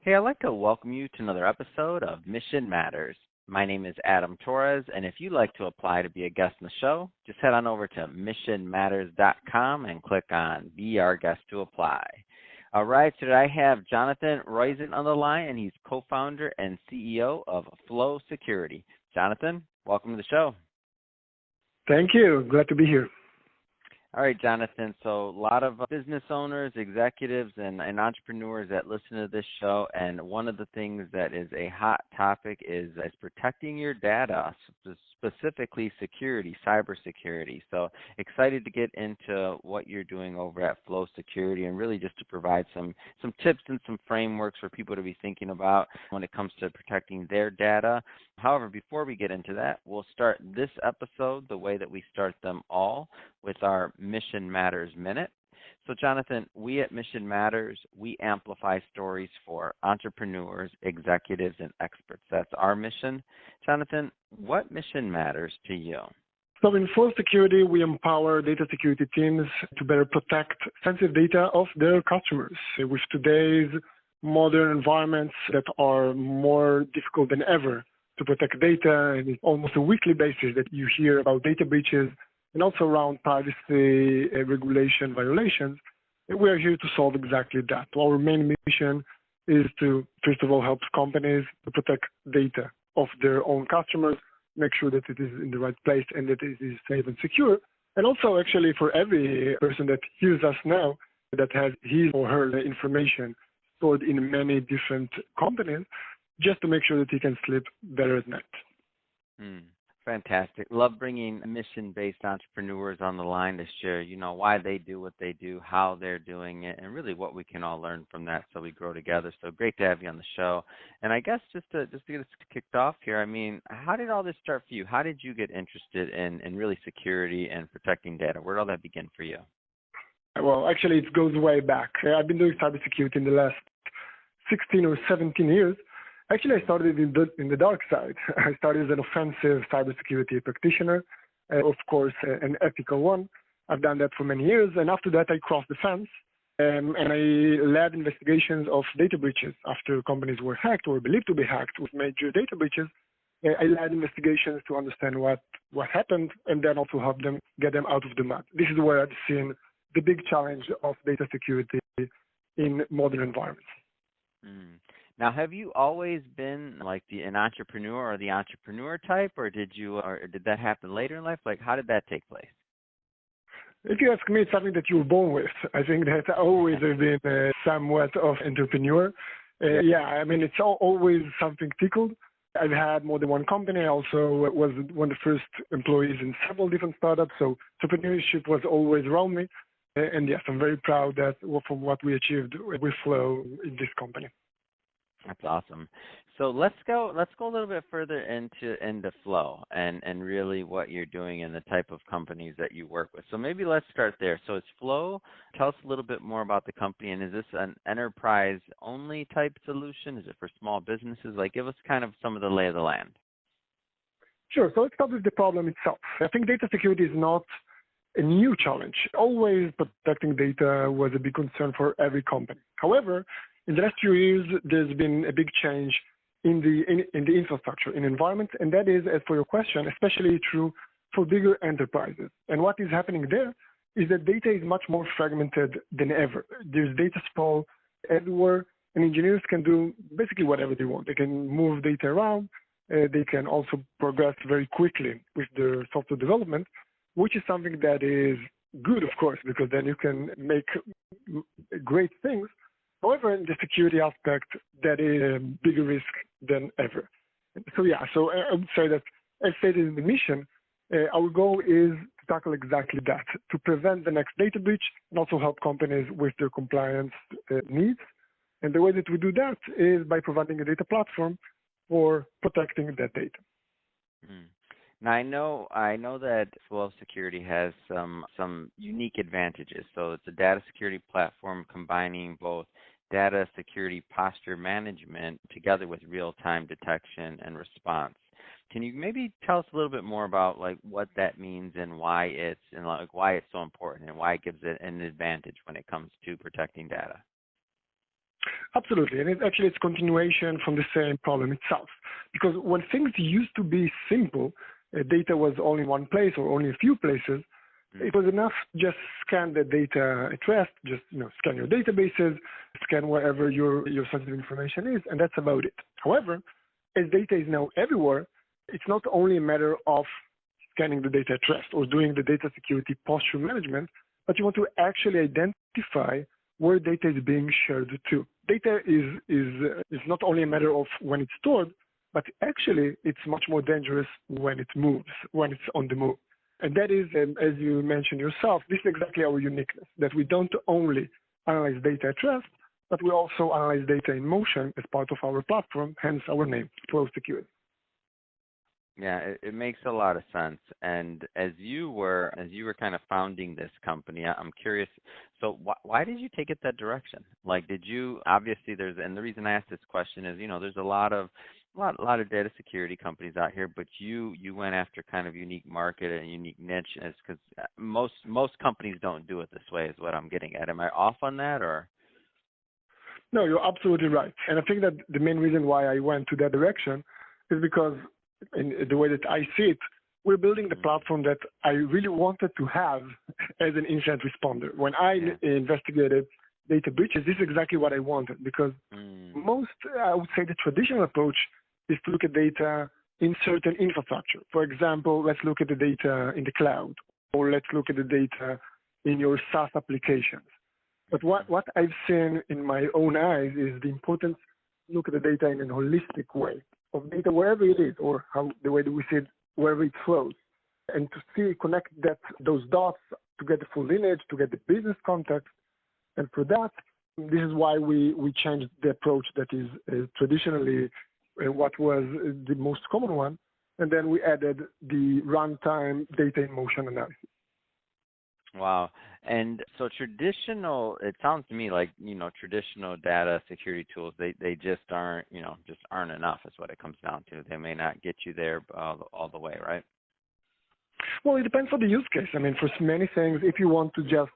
Hey, I'd like to welcome you to another episode of Mission Matters. My name is Adam Torres, and if you'd like to apply to be a guest in the show, just head on over to missionmatters.com and click on Be Our Guest to apply. All right, today I have Jonathan Roizin on the line, and he's co-founder and CEO of Flow Security. Jonathan, welcome to the show. Thank you. Glad to be here. All right, Jonathan. So a lot of business owners, executives, and entrepreneurs that listen to this show, and one of the things that is a hot topic is protecting your data, specifically security, cybersecurity. So excited to get into what you're doing over at Flow Security, and really just to provide some tips and some frameworks for people to be thinking about when it comes to protecting their data. However, before we get into that, we'll start this episode the way that we start them all, with our Mission Matters Minute. So, Jonathan, we at Mission Matters, we amplify stories for entrepreneurs, executives, and experts. That's our mission. Jonathan, what mission matters to you? So in Flow Security, we empower data security teams to better protect sensitive data of their customers. With today's modern environments that are more difficult than ever to protect data, and it's almost a weekly basis that you hear about data breaches and also around privacy regulation violations, we are here to solve exactly that. Our main mission is to, first of all, help companies to protect data of their own customers, make sure that it is in the right place and that it is safe and secure. And also, actually, for every person that hears us now that has his or her information stored in many different companies, just to make sure that he can sleep better at night. Fantastic. Love bringing mission-based entrepreneurs on the line to share, why they do what they do, how they're doing it, and really what we can all learn from that so we grow together. So great to have you on the show. And I guess just to get us kicked off here, how did all this start for you? How did you get interested in really security and protecting data? Where did all that begin for you? Well, actually, it goes way back. I've been doing cybersecurity in the last 16 or 17 years. Actually, I started in the dark side. I started as an offensive cybersecurity practitioner, of course, an ethical one. I've done that for many years, and after that, I crossed the fence, and I led investigations of data breaches after companies were hacked or believed to be hacked with major data breaches. I led investigations to understand what happened, and then also help them get them out of the mud. This is where I've seen the big challenge of data security in modern environments. Now, have you always been like an entrepreneur or the entrepreneur type, or did that happen later in life? Like, how did that take place? If you ask me, it's something that you were born with. I think that I always have been somewhat of entrepreneur. It's always something tickled. I've had more than one company. I also was one of the first employees in several different startups, so entrepreneurship was always around me. And yes, I'm very proud from what we achieved with Flow in this company. That's awesome. So let's go a little bit further into Flow and really what you're doing and the type of companies that you work with. So maybe let's start there. So it's Flow. Tell us a little bit more about the company, and is this an enterprise-only type solution? Is it for small businesses? Give us kind of some of the lay of the land. Sure. So let's start with the problem itself. I think data security is not a new challenge. Always protecting data was a big concern for every company. However, in the last few years, there's been a big change in the infrastructure, in environments, and that is, as for your question, especially true for bigger enterprises. And what is happening there is that data is much more fragmented than ever. There's data sprawl everywhere, and engineers can do basically whatever they want. They can move data around. They can also progress very quickly with their software development, which is something that is good, of course, because then you can make great things. However, in the security aspect, that is a bigger risk than ever. So I would say that, as stated in the mission, our goal is to tackle exactly that, to prevent the next data breach and also help companies with their compliance needs. And the way that we do that is by providing a data platform for protecting that data. Now, I know that Flow Security has some unique advantages. So it's a data security platform combining both data security posture management together with real-time detection and response. Can you maybe tell us a little bit more about what that means and why it's so important and why it gives it an advantage when it comes to protecting data? Absolutely, and it's continuation from the same problem itself. Because when things used to be simple, data was only in one place or only a few places. It was enough just scan the data at rest, just scan your databases, scan wherever your sensitive information is, and that's about it. However, as data is now everywhere, it's not only a matter of scanning the data at rest or doing the data security posture management, but you want to actually identify where data is being shared to. Data is not only a matter of when it's stored, but actually it's much more dangerous when it moves, when it's on the move. And that is, as you mentioned yourself, this is exactly our uniqueness, that we don't only analyze data at rest, but we also analyze data in motion as part of our platform, hence our name, Torres Security. Yeah, it makes a lot of sense. And as you were kind of founding this company, I'm curious. So why did you take it that direction? Like, did you obviously and the reason I asked this question is, there's a lot of data security companies out here, but you went after kind of unique market and unique niche, because most companies don't do it this way. Is what I'm getting at. Am I off on that, or? No, you're absolutely right. And I think that the main reason why I went to that direction is because, in the way that I see it, we're building the platform that I really wanted to have as an incident responder. When I investigated data breaches, this is exactly what I wanted, because most, I would say, the traditional approach is to look at data in certain infrastructure. For example, let's look at the data in the cloud, or let's look at the data in your SaaS applications. But what I've seen in my own eyes is the importance to look at the data in a holistic way, of data wherever it is, or the way that we see it, wherever it flows, and to connect those dots to get the full image, to get the business context. And for that, this is why we changed the approach that is traditionally what was the most common one, and then we added the runtime data in motion analysis. Wow. And so it sounds to me like, traditional data security tools, they just aren't enough is what it comes down to. They may not get you there all the way, right? Well, it depends on the use case. I mean, for many things, if you want to just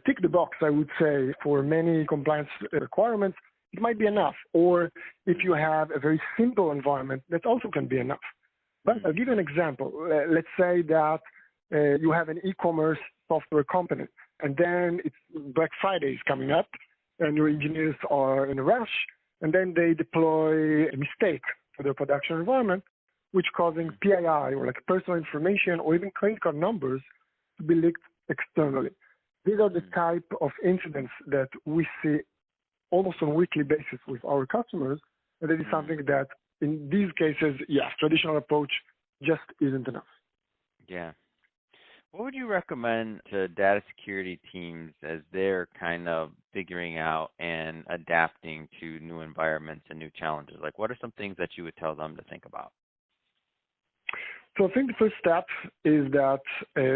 tick the box, I would say for many compliance requirements, it might be enough. Or if you have a very simple environment, that also can be enough. But I'll give you an example. Let's say that you have an e-commerce software company, and then Black Friday is coming up, and your engineers are in a rush, and then they deploy a mistake for their production environment, which causing PII, or like personal information, or even credit card numbers to be leaked externally. These are the type of incidents that we see almost on a weekly basis with our customers, and that is something that in these cases, traditional approach just isn't enough. Yeah. What would you recommend to data security teams as they're kind of figuring out and adapting to new environments and new challenges? Like, what are some things that you would tell them to think about? So I think the first step is that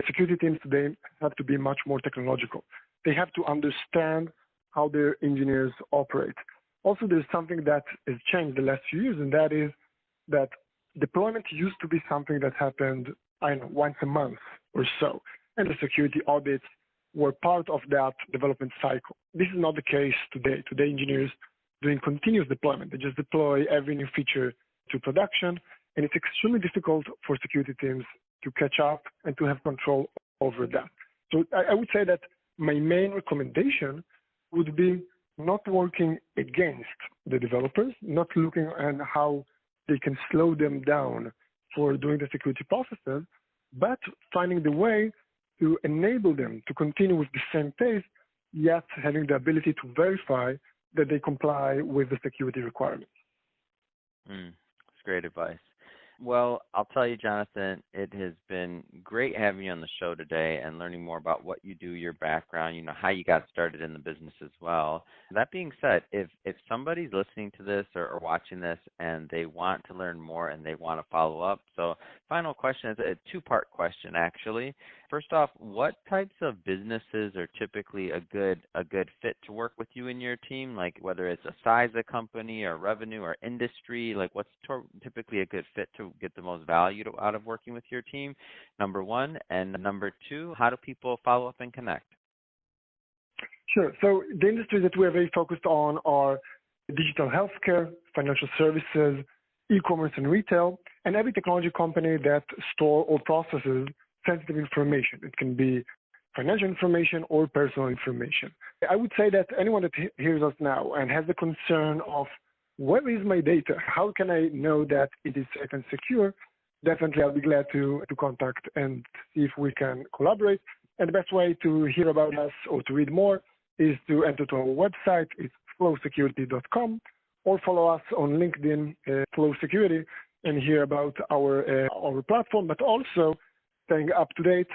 security teams today have to be much more technological. They have to understand how their engineers operate. Also, there's something that has changed the last few years, and that is that deployment used to be something that happened, once a month or so, and the security audits were part of that development cycle. This is not the case today. Today, engineers doing continuous deployment. They just deploy every new feature to production, and it's extremely difficult for security teams to catch up and to have control over that. So I would say that my main recommendation would be not working against the developers, not looking at how they can slow them down for doing the security processes, but finding the way to enable them to continue with the same pace, yet having the ability to verify that they comply with the security requirements. That's great advice. Well, I'll tell you, Jonathan, it has been great having you on the show today and learning more about what you do, your background, how you got started in the business as well. That being said, if somebody's listening to this or watching this and they want to learn more and they want to follow up, so final question is a two-part question, actually. First off, what types of businesses are typically a good fit to work with you and your team? Like whether it's a size of company or revenue or industry, like what's typically a good fit to get the most value out of working with your team? Number one. And number two, how do people follow up and connect? Sure. So the industries that we're very focused on are digital healthcare, financial services, e-commerce and retail, and every technology company that store or processes sensitive information. It can be financial information or personal information. I would say that anyone that hears us now and has the concern of where is my data? How can I know that it is safe and secure? Definitely, I'll be glad to contact and see if we can collaborate. And the best way to hear about us or to read more is to enter to our website. It's flowsecurity.com, or follow us on LinkedIn, Flow Security, and hear about our platform, but also staying up to date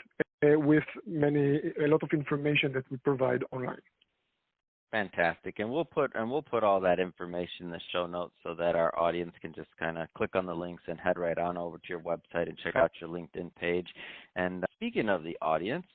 with a lot of information that we provide online. Fantastic. And we'll put all that information in the show notes so that our audience can just kind of click on the links and head right on over to your website and check out your LinkedIn page. And speaking of the audience,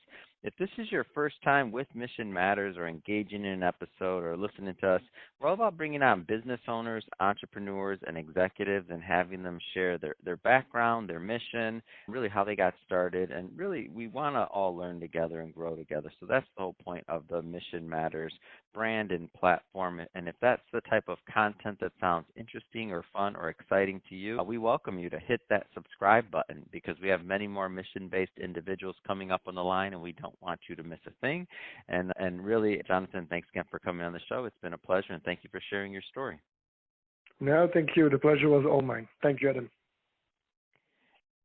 if this is your first time with Mission Matters or engaging in an episode or listening to us, we're all about bringing on business owners, entrepreneurs, and executives and having them share their background, their mission, really how they got started. And really, we want to all learn together and grow together. So that's the whole point of the Mission Matters brand and platform. And if that's the type of content that sounds interesting or fun or exciting to you, we welcome you to hit that subscribe button, because we have many more mission-based individuals coming up on the line, and we don't want you to miss a thing. And really, Jonathan, thanks again for coming on the show. It's been a pleasure, and thank you for sharing your story. No, thank you. The pleasure was all mine. Thank you, Adam.